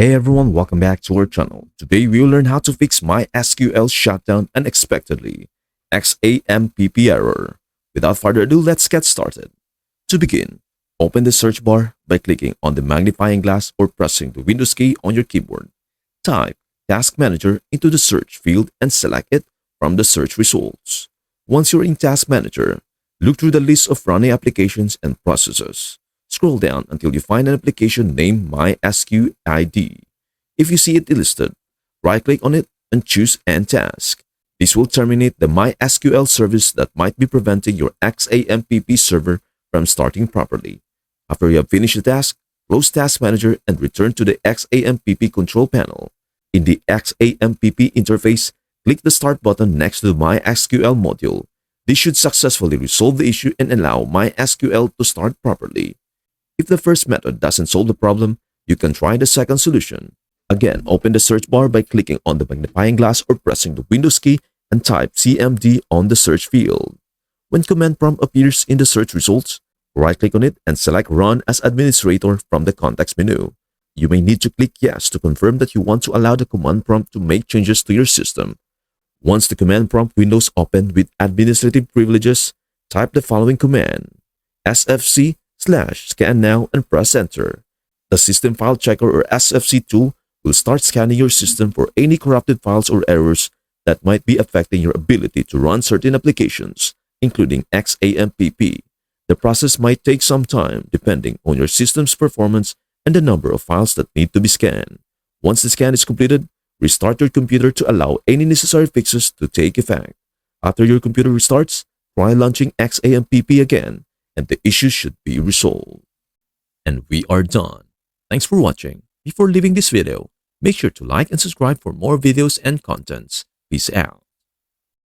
Hey everyone, welcome back to our channel. Today we will learn how to fix MySQL Shutdown unexpectedly, XAMPP error. Without further ado, let's get started. To begin, open the search bar by clicking on the magnifying glass or pressing the Windows key on your keyboard. Type Task Manager into the search field and select it from the search results. Once you're in Task Manager, look through the list of running applications and processes. Scroll down until you find an application named MySQL. If you see it listed, right-click on it and choose End Task. This will terminate the MySQL service that might be preventing your XAMPP server from starting properly. After you have finished the task, close Task Manager and return to the XAMPP control panel. In the XAMPP interface, click the Start button next to the MySQL module. This should successfully resolve the issue and allow MySQL to start properly. If the first method doesn't solve the problem, you can try the second solution. Again, open the search bar by clicking on the magnifying glass or pressing the Windows key and type CMD on the search field. When command prompt appears in the search results, right-click on it and select Run as Administrator from the context menu. You may need to click Yes to confirm that you want to allow the command prompt to make changes to your system. Once the command prompt window is opened with administrative privileges, type the following command: sfc/scan now and press enter. The System File Checker or SFC tool will start scanning your system for any corrupted files or errors that might be affecting your ability to run certain applications, including XAMPP. The process might take some time depending on your system's performance and the number of files that need to be scanned. Once the scan is completed, restart your computer to allow any necessary fixes to take effect. After your computer restarts, try launching XAMPP again, and the issue should be resolved. And we are done. Thanks for watching. Before leaving this video, make sure to like and subscribe for more videos and contents. Peace out.